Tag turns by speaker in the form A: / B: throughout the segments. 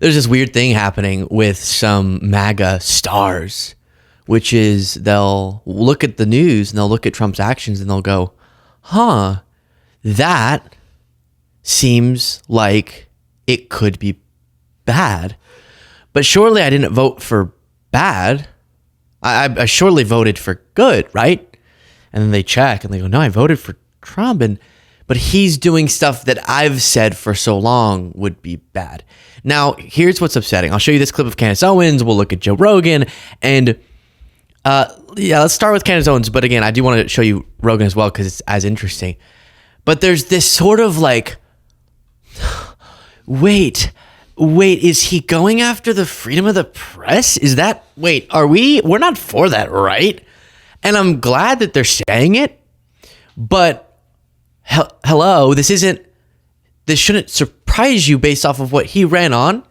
A: There's this weird thing happening with some MAGA stars, which is they'll look at the news and they'll look at Trump's actions and they'll go, huh, that seems like it could be bad. But surely I didn't vote for bad. I surely voted for good, right? And then they check and they go, no, I voted for Trump. But he's doing stuff that I've said for so long would be bad. Now, here's what's upsetting. I'll show you this clip of Candace Owens. We'll look at Joe Rogan. And let's start with Candace Owens. But again, I do want to show you Rogan as well because it's as interesting. But there's this sort of like, wait, is he going after the freedom of the press? Is that, we're not for that, right? And I'm glad that they're saying it. But hello, this shouldn't surprise you based off of what he ran on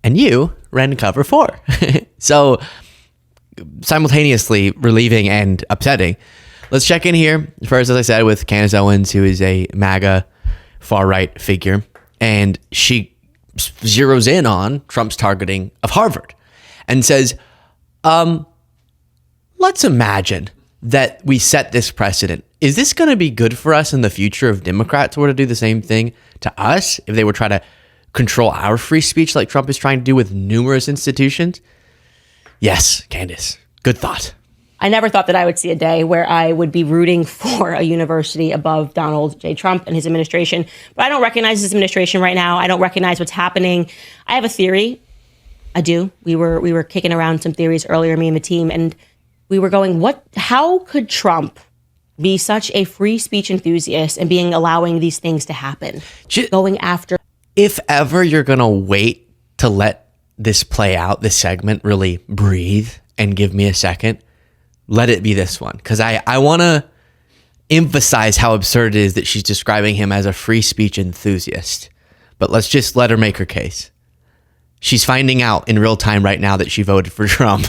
A: and you ran to cover for. So simultaneously relieving and upsetting. Let's check in here first, as I said, with Candace Owens, who is a MAGA far-right figure. And she zeroes in on Trump's targeting of Harvard and says, let's imagine that we set this precedent. Is this going to be good for us in the future if Democrats were to do the same thing to us, if they were trying to control our free speech like Trump is trying to do with numerous institutions? Yes, Candace, good thought.
B: I never thought that I would see a day where I would be rooting for a university above Donald J. Trump and his administration. But I don't recognize his administration right now. I don't recognize what's happening. I have a theory. I do. We were kicking around some theories earlier, me and the team, and we were going, how could Trump be such a free speech enthusiast and allowing these things to happen? Going after.
A: If ever you're going to wait to let this play out, this segment really breathe and give me a second, let it be this one. Because I want to emphasize how absurd it is that she's describing him as a free speech enthusiast. But let's just let her make her case. She's finding out in real time right now that she voted for Trump,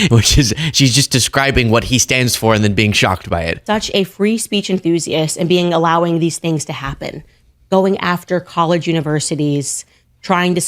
A: which is she's just describing what he stands for and then being shocked by it.
B: Such a free speech enthusiast and allowing these things to happen. Going after college universities, trying to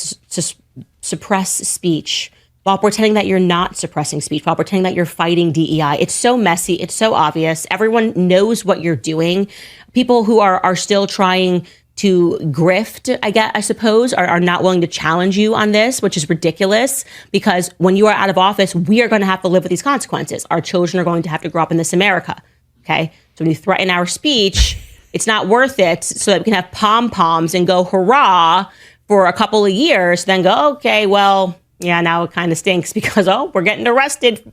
B: suppress speech while pretending that you're not suppressing speech, while pretending that you're fighting DEI. It's so messy. It's so obvious. Everyone knows what you're doing. People who are still trying to grift, I suppose, are not willing to challenge you on this, which is ridiculous, because when you are out of office, we are going to have to live with these consequences. Our children are going to have to grow up in this America, okay? So when you threaten our speech, it's not worth it so that we can have pom-poms and go hurrah for a couple of years, then go, okay, well, yeah, now it kind of stinks because, we're getting arrested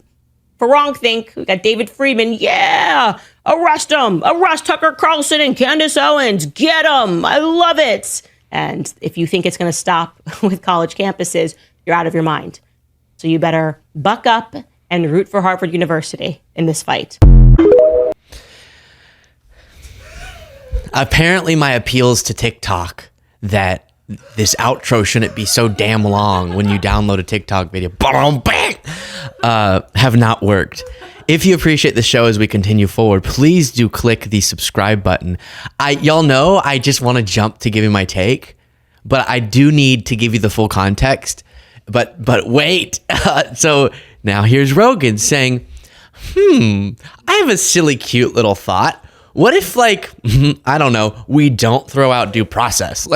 B: for wrongthink. We got David Friedman. Yeah, arrest him. Arrest Tucker Carlson and Candace Owens. Get them. I love it. And if you think it's going to stop with college campuses, you're out of your mind. So you better buck up and root for Harvard University in this fight.
A: Apparently my appeals to TikTok that this outro shouldn't be so damn long when you download a TikTok video, have not worked. If you appreciate the show as we continue forward, please do click the subscribe button. Y'all know I just want to jump to give you my take, but I do need to give you the full context. But wait. So now here's Rogan saying, I have a silly, cute little thought. What if, I don't know, we don't throw out due process?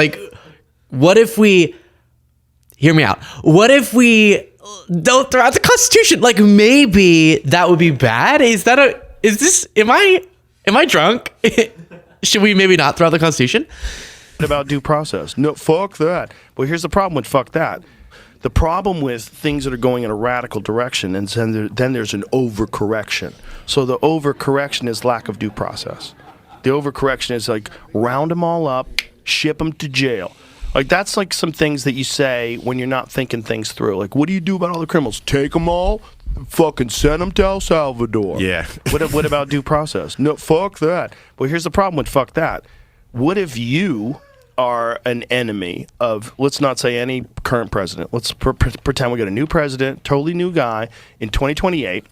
A: What if we, hear me out, what if we don't throw out the Constitution? Maybe that would be bad. Am I drunk? Should we maybe not throw out the Constitution?
C: About due process. No, fuck that. Well, here's the problem with fuck that. The problem with things that are going in a radical direction, and then there's an overcorrection. So the overcorrection is lack of due process. The overcorrection is round them all up, ship them to jail. That's some things that you say when you're not thinking things through. What do you do about all the criminals? Take them all, fucking send them to El Salvador.
D: Yeah.
C: What about due process? No, fuck that. Well, here's the problem with fuck that. What if you are an enemy of, let's not say any current president. Let's pretend we got a new president, totally new guy in 2028.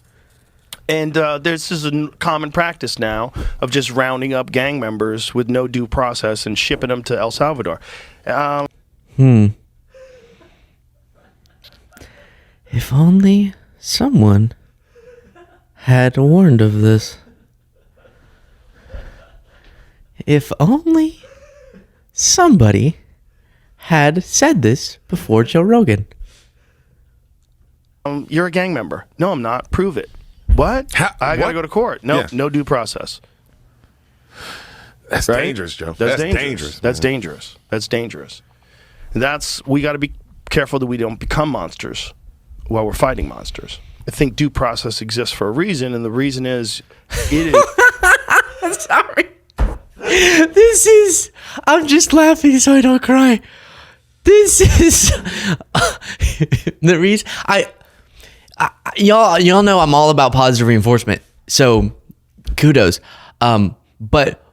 C: And this is a common practice now of just rounding up gang members with no due process and shipping them to El Salvador.
A: If only someone had warned of this. If only somebody had said this before Joe Rogan.
C: You're a gang member. No, I'm not. Prove it. What? I got to go to court. No,
D: Yeah.
C: no due process.
D: That's
C: Right?
D: dangerous, Joe.
C: That's dangerous. That's
D: man.
C: dangerous. That's dangerous. And we got to be careful that we don't become monsters while we're fighting monsters. I think due process exists for a reason, and the reason is it is.
A: Sorry. I'm just laughing so I don't cry. This is the reason y'all know I'm all about positive reinforcement. So kudos. But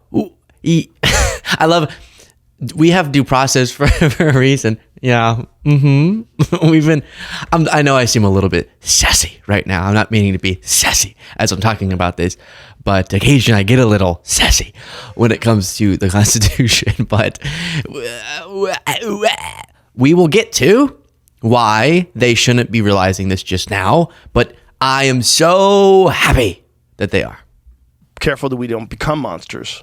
A: I love, we have due process for a reason. Yeah. I know I seem a little bit sassy right now. I'm not meaning to be sassy as I'm talking about this, but occasionally I get a little sassy when it comes to the Constitution. But we will get to why they shouldn't be realizing this just now. But I am so happy that they are.
C: Careful that we don't become monsters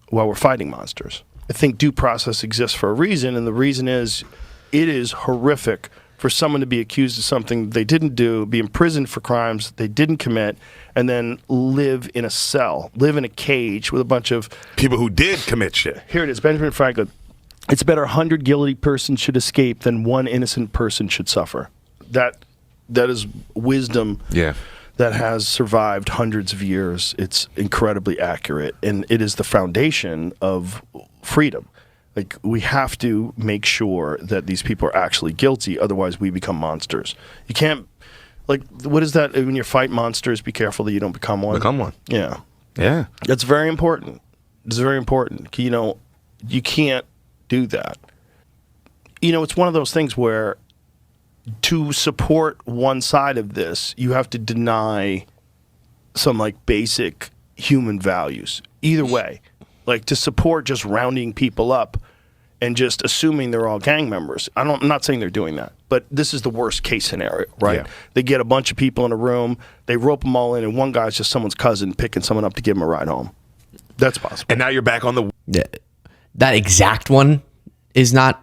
C: while we're fighting monsters. I think due process exists for a reason, and the reason is it is horrific for someone to be accused of something they didn't do, be imprisoned for crimes they didn't commit, and then live in a cell, live in a cage with a bunch of
D: People who did commit shit.
C: Here it is, Benjamin Franklin. It's better 100 guilty persons should escape than one innocent person should suffer. That is wisdom.
D: Yeah.
C: That has survived hundreds of years. It's incredibly accurate, and it is the foundation of freedom. Like, we have to make sure that these people are actually guilty, otherwise we become monsters. You can't, like, what is that? When you fight monsters, be careful that you don't become one.
D: Become one.
C: Yeah.
D: Yeah.
C: That's very important. It's very important. You know, you can't do that. You know, it's one of those things where to support one side of this, you have to deny some like basic human values. Either way, like to support just rounding people up and just assuming they're all gang members. I'm not saying they're doing that, but this is the worst case scenario, right?
D: Yeah.
C: They get a bunch of people in a room, they rope them all in, and one guy's just someone's cousin picking someone up to give them a ride home. That's possible.
D: And now you're back on the.
A: That exact one is not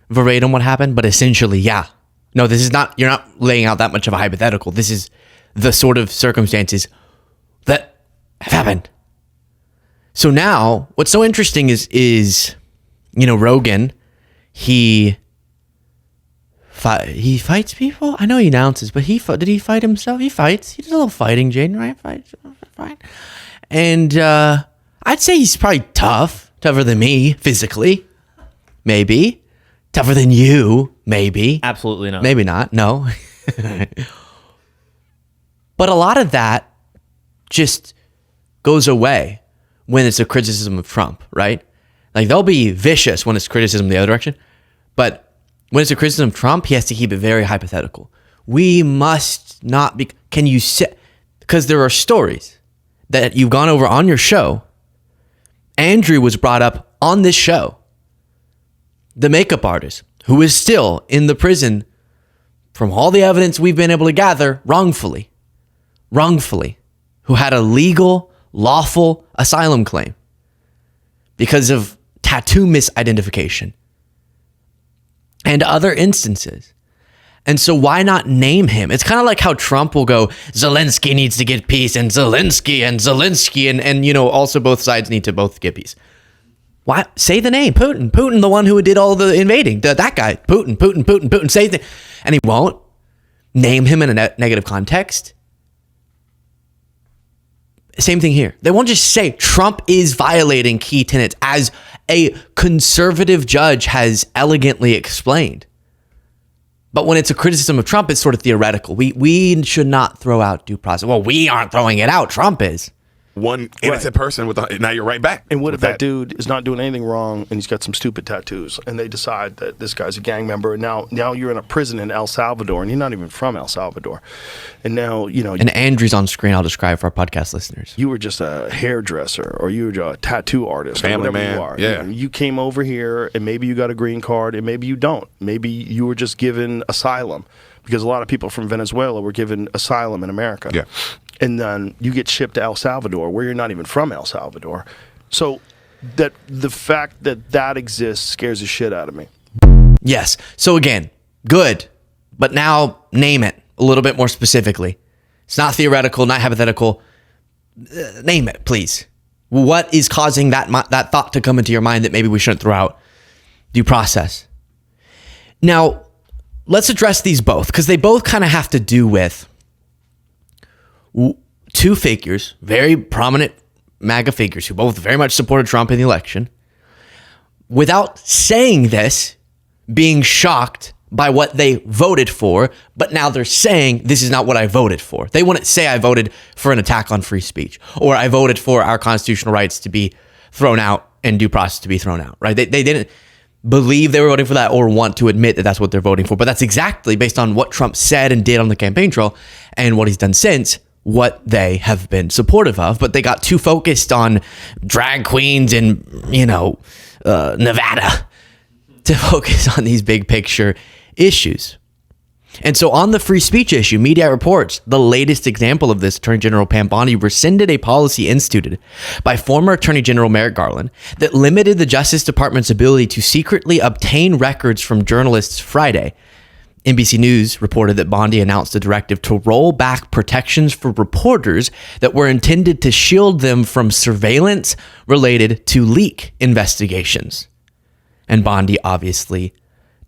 A: verbatim what happened, but essentially, yeah. No, this is not, you're not laying out that much of a hypothetical. This is the sort of circumstances that have happened. So now, what's so interesting is you know, Rogan, he fights people? I know he announces, but did he fight himself? He fights. He does a little fighting, Jaden, right? Fine. And I'd say he's probably tougher than me physically, maybe. Tougher than you, maybe.
E: Absolutely not.
A: Maybe not, no. But a lot of that just goes away when it's a criticism of Trump, right? Like, they'll be vicious when it's criticism the other direction. But when it's a criticism of Trump, he has to keep it very hypothetical. We must not be... Can you say... Because there are stories that you've gone over on your show. Andrew was brought up on this show. The makeup artist, who is still in the prison from all the evidence we've been able to gather, wrongfully, who had a legal, lawful asylum claim because of tattoo misidentification and other instances. And so why not name him? It's kind of like how Trump will go, Zelensky needs to get peace, and Zelensky, and you know, also both sides need to both get peace. Why say the name Putin, the one who did all the invading, that guy, Putin, say the, and he won't name him in a negative context. Same thing here. They won't just say Trump is violating key tenets, as a conservative judge has elegantly explained. But when it's a criticism of Trump, it's sort of theoretical. We should not throw out due process. Well, we aren't throwing it out. Trump is.
D: one innocent person with now you're right back.
C: And what if
D: with
C: that dude is not doing anything wrong and he's got some stupid tattoos and they decide that this guy's a gang member, and now you're in a prison in El Salvador and you're not even from El Salvador. And now,
A: And Andrew's on screen, I'll describe for our podcast listeners.
C: you were just a hairdresser or you were a tattoo artist
D: Family
C: or whatever
D: man,
C: you are.
D: yeah.
C: You came over here and maybe you got a green card and maybe you don't. Maybe you were just given asylum, because a lot of people from Venezuela were given asylum in America.
D: Yeah.
C: And then you get shipped to El Salvador, where you're not even from El Salvador. So that the fact that exists scares the shit out of me.
A: Yes. So again, good. But now name it a little bit more specifically. It's not theoretical, not hypothetical. Name it, please. What is causing that thought to come into your mind that maybe we shouldn't throw out? Due process. Now, let's address these both, because they both kind of have to do with two figures, very prominent MAGA figures, who both very much supported Trump in the election, without saying this, being shocked by what they voted for, but now they're saying this is not what I voted for. They wouldn't say I voted for an attack on free speech, or I voted for our constitutional rights to be thrown out and due process to be thrown out, right? They didn't believe they were voting for that or want to admit that that's what they're voting for. But that's exactly based on what Trump said and did on the campaign trail and what he's done since, what they have been supportive of. But they got too focused on drag queens in, Nevada to focus on these big picture issues. And so on the free speech issue, media reports the latest example of this. Attorney General Pam Bondi rescinded a policy instituted by former Attorney General Merrick Garland that limited the Justice Department's ability to secretly obtain records from journalists Friday. NBC News reported that Bondi announced a directive to roll back protections for reporters that were intended to shield them from surveillance related to leak investigations. And Bondi obviously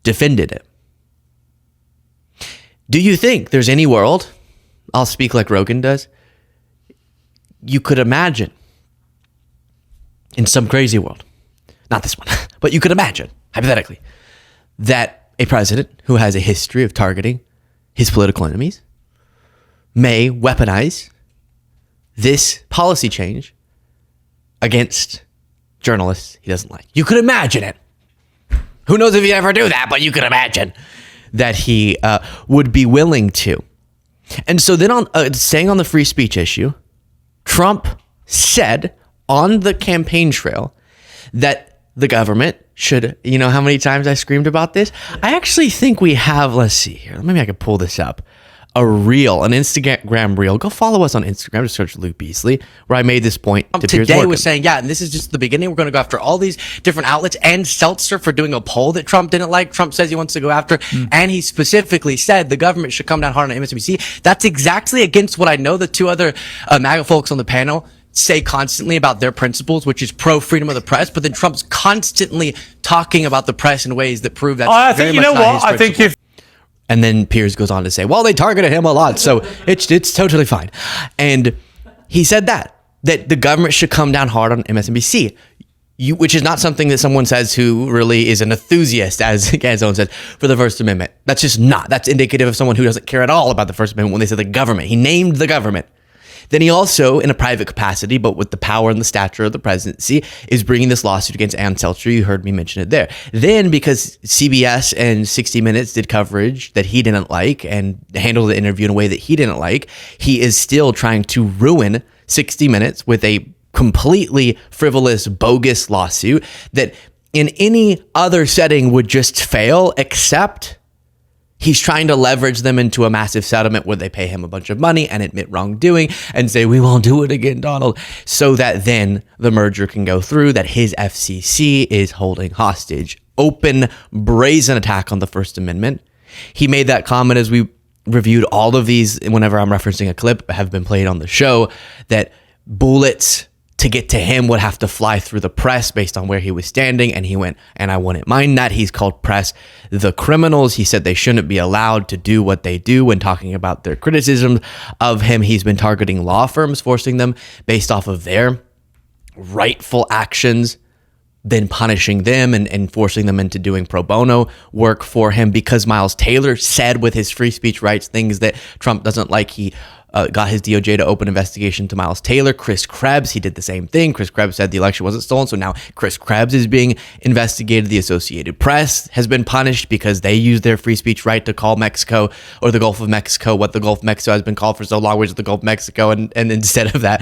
A: defended it. Do you think there's any world, I'll speak like Rogan does, you could imagine in some crazy world, not this one, but you could imagine, hypothetically, that a president who has a history of targeting his political enemies may weaponize this policy change against journalists he doesn't like? You could imagine it. Who knows if he'd ever do that, but you could imagine that he would be willing to. And so then staying on the free speech issue, Trump said on the campaign trail that the government should, how many times I screamed about this? I actually think we have, let's see here, maybe I could pull this up, an Instagram reel. Go follow us on Instagram, just search Luke Beasley, where I made this point to Piers Morgan. Today was saying, and this is just the beginning. We're going to go after all these different outlets and Seltzer for doing a poll that Trump didn't like. Trump says he wants to go after, and he specifically said the government should come down hard on MSNBC. That's exactly against what I know the two other MAGA folks on the panel say constantly about their principles, which is pro freedom of the press. But then Trump's constantly talking about the press in ways that prove that.
E: I think, I think if.
A: And then Piers goes on to say, well, they targeted him a lot, so it's totally fine. And he said that the government should come down hard on MSNBC, which is not something that someone says who really is an enthusiast, as Candace Owens said, for the First Amendment. That's just not. That's indicative of someone who doesn't care at all about the First Amendment when they say the government. He named the government. Then he also, in a private capacity, but with the power and the stature of the presidency, is bringing this lawsuit against Ann Seltzer. You heard me mention it there. Then, because CBS and 60 Minutes did coverage that he didn't like and handled the interview in a way that he didn't like, he is still trying to ruin 60 Minutes with a completely frivolous, bogus lawsuit that in any other setting would just fail, except he's trying to leverage them into a massive settlement where they pay him a bunch of money and admit wrongdoing and say, we won't do it again, Donald, so that then the merger can go through, that his FCC is holding hostage. Open, brazen attack on the First Amendment. He made that comment as we reviewed all of these, whenever I'm referencing a clip, have been played on the show, that bullets to get to him would have to fly through the press based on where he was standing. And he went, and I wouldn't mind that. He's called press the criminals. He said they shouldn't be allowed to do what they do when talking about their criticisms of him. He's been targeting law firms, forcing them based off of their rightful actions, then punishing them and forcing them into doing pro bono work for him because Miles Taylor said with his free speech rights things that Trump doesn't like. He got his DOJ to open investigation to Miles Taylor. Chris Krebs, he did the same thing. Chris Krebs said the election wasn't stolen, so now Chris Krebs is being investigated. The Associated Press has been punished because they used their free speech right to call Mexico or the Gulf of Mexico what the Gulf of Mexico has been called for so long, which is the Gulf of Mexico, and instead of that,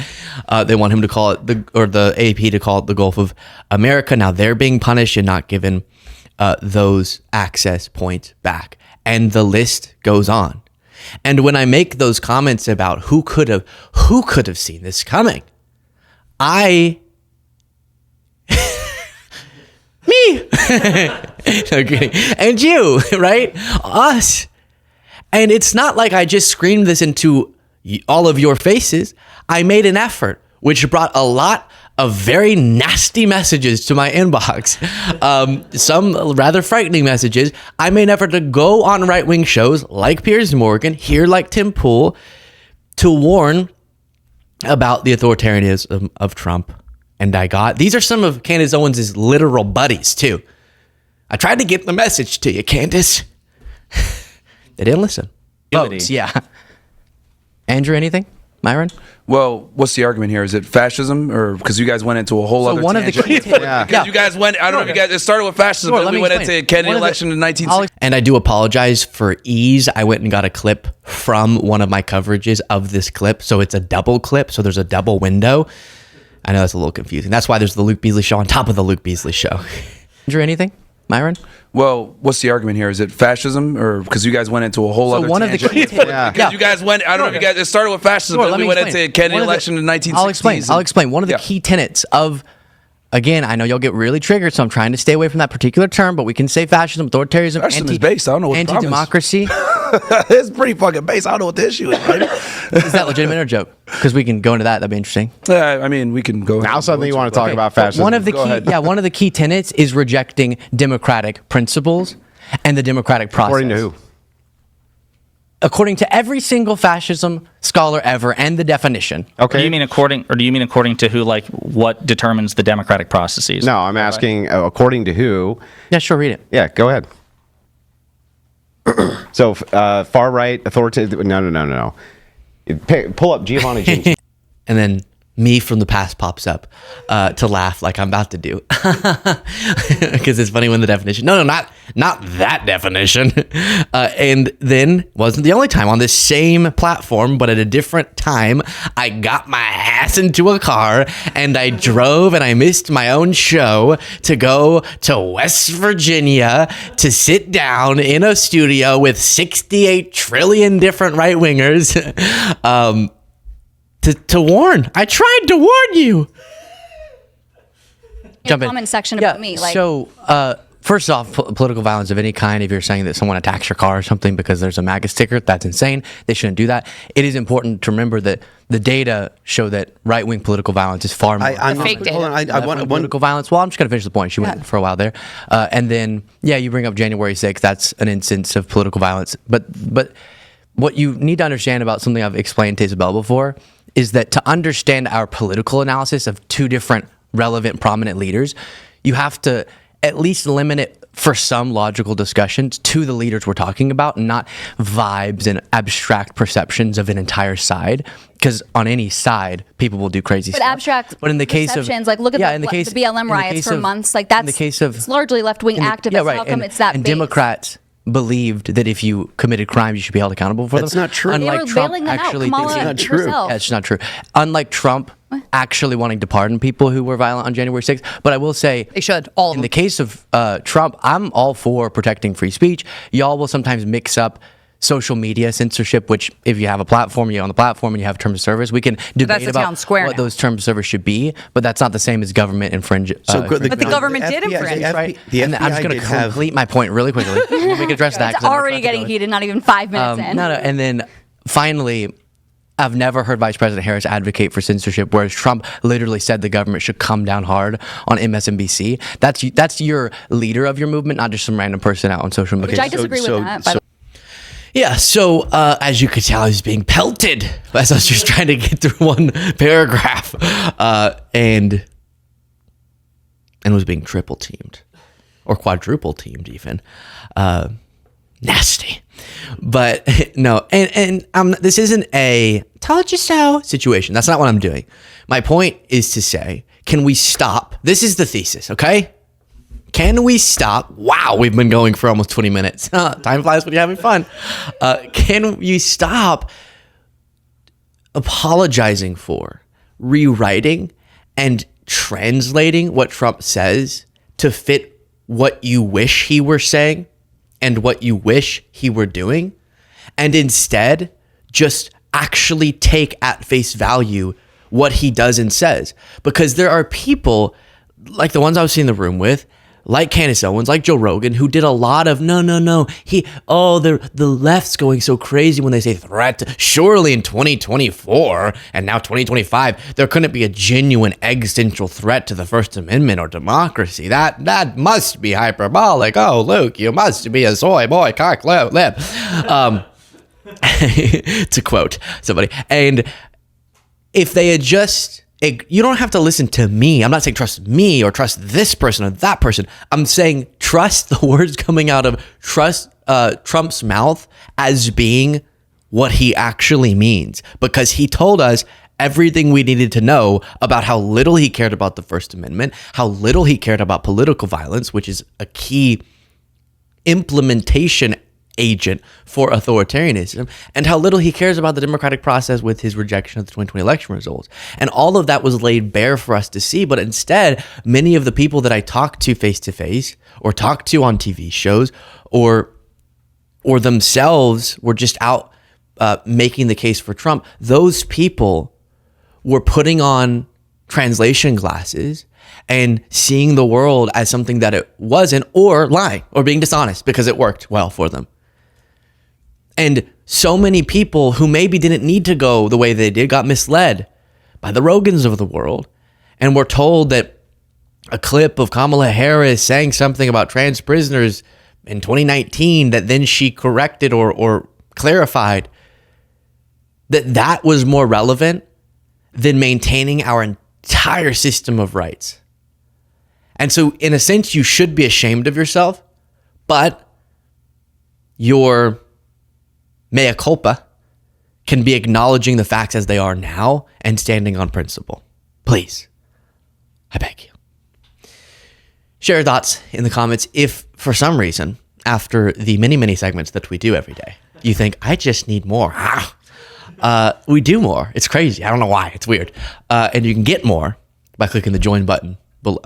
A: they want him to call it the AP to call it the Gulf of America. Now they're being punished and not given those access points back, and the list goes on. And when I make those comments about who could have seen this coming, me. No kidding. And you, right? Us. And it's not like I just screamed this into all of your faces. I made an effort, which brought a lot of very nasty messages to my inbox. Some rather frightening messages. I made an effort to go on right-wing shows like Piers Morgan, here like Tim Pool, to warn about the authoritarianism of Trump. And these are some of Candace Owens' literal buddies too. I tried to get the message to you, Candace. They didn't listen. Votes, yeah. Andrew, anything? Myron?
F: Well, what's the argument here? Is it fascism, or because you guys went into a whole other
A: one of the
F: tangent? Because you guys went. I don't know if you guys. It started with fascism, but then we went into Kennedy election in 1960.
A: And I do apologize for ease. I went and got a clip from one of my coverages of this clip, so it's a double clip. So there's a double window. I know that's a little confusing. That's why there's the Luke Beasley show on top of the Luke Beasley show. Andrew, anything? Myron?
F: Well, what's the argument here? Is it fascism, or because you guys went into a whole other tangent? Because you guys went. I don't know if you guys. It started with fascism, but then we went into Kennedy election in 1960.
A: I'll explain. One of the key tenets of, again, I know you'll get really triggered, so I'm trying to stay away from that particular term, but we can say fascism, authoritarianism,
F: Fascism is based. I don't know what the problem is.
A: anti-democracy.
F: It's pretty fucking base. I don't know what the issue is. Baby.
A: Is that legitimate or a joke? Because we can go into that. That'd be interesting.
F: I mean, we can go.
G: Now something you want to talk about fascism.
A: One of the key tenets is rejecting democratic principles and the democratic process.
G: According to who?
A: According to every single fascism scholar ever, and the definition.
G: Okay.
E: Do you mean according to who? Like what determines the democratic processes?
G: No, I'm asking according to who.
A: Yeah, sure. Read it.
G: Yeah, go ahead. So far right authoritative. No. Pull up Giovanni James.
A: And then me from the past pops up to laugh like I'm about to do. Because it's funny when the definition. No, not that definition. And then wasn't the only time on this same platform, but at a different time, I got my ass into a car and I drove and I missed my own show to go to West Virginia to sit down in a studio with 68 trillion different right-wingers. To warn. I tried to warn you.
H: In the comment section about me. Like,
A: so, first off, political violence of any kind, if you're saying that someone attacks your car or something because there's a MAGA sticker, that's insane. They shouldn't do that. It is important to remember that the data show that right-wing political violence is far more.
H: fake data.
I: Hold on, I want
A: political violence. Well, I'm just going to finish the point. She went for a while there. And then, you bring up January 6th. That's an instance of political violence. But what you need to understand about something I've explained to Isabel before is that to understand our political analysis of two different relevant, prominent leaders, you have to at least limit it for some logical discussions to the leaders we're talking about, not vibes and abstract perceptions of an entire side. Because on any side, people will do crazy stuff.
H: Abstract
A: but in the case
H: perceptions,
A: of,
H: like look at the BLM riots for months. Like that's it's largely left-wing activists. How come it's that
A: and
H: base?
A: Democrats believed that if you committed crimes, you should be held accountable for them.
I: That's not true.
H: They were bailing them out. Kamala
I: That's not true.
H: herself.
A: That's not true. Unlike Trump actually wanting to pardon people who were violent on January 6th. But I will say,
H: They should, all of
A: in
H: them.
A: the case of Trump, I'm all for protecting free speech. Y'all will sometimes mix up social media censorship, which if you have a platform, you're on the platform and you have terms of service, we can debate
J: the
A: about
J: town square
A: what
J: now.
A: those terms of service should be, but that's not the same as government infringement.
I: So good.
J: But the government did infringe.
A: Right?
I: The
A: And I'm just
I: FBI
A: going
I: did
A: to
I: have.
A: complete my point really quickly. We can address that. 'cause
H: It's
A: I know
H: already
A: Trump
H: getting
A: goes.
H: heated. Not even 5 minutes in.
A: No. And then finally, I've never heard Vice President Harris advocate for censorship, whereas Trump literally said the government should come down hard on MSNBC. That's your leader of your movement, not just some random person out on social media.
H: Which I disagree with that. By the
A: Yeah, so as you could tell, I was being pelted as I was just trying to get through one paragraph, and was being triple teamed or quadruple teamed even. Nasty. But no, and this isn't a told you so situation. That's not what I'm doing. My point is to say, can we stop? This is the thesis, okay? Can we stop? Wow, we've been going for almost 20 minutes. Time flies when you're having fun. Can you stop apologizing for, rewriting, and translating what Trump says to fit what you wish he were saying and what you wish he were doing, and instead just actually take at face value what he does and says? Because there are people like the ones I was sitting in the room with, like Candace Owens, like Joe Rogan, who did a lot of the left's going so crazy when they say threat. Surely in 2024 and now 2025, there couldn't be a genuine existential threat to the First Amendment or democracy. That must be hyperbolic. Oh, Luke, you must be a soy boy, cock lip. To quote somebody. And if they had just... You don't have to listen to me. I'm not saying trust me or trust this person or that person. I'm saying trust the words coming out of Trump's mouth as being what he actually means, because he told us everything we needed to know about how little he cared about the First Amendment, how little he cared about political violence, which is a key implementation agent for authoritarianism, and how little he cares about the democratic process with his rejection of the 2020 election results. And all of that was laid bare for us to see. But instead, many of the people that I talked to face to face or talked to on TV shows or themselves were just out making the case for Trump. Those people were putting on translation glasses and seeing the world as something that it wasn't, or lying or being dishonest because it worked well for them. And so many people who maybe didn't need to go the way they did got misled by the Rogans of the world and were told that a clip of Kamala Harris saying something about trans prisoners in 2019 that then she corrected or clarified, that was more relevant than maintaining our entire system of rights. And so in a sense, you should be ashamed of yourself, but your mea culpa can be acknowledging the facts as they are now and standing on principle. Please, I beg you. Share your thoughts in the comments if, for some reason, after the many, many segments that we do every day, you think, I just need more. We do more. It's crazy. I don't know why. It's weird. And you can get more by clicking the join button below.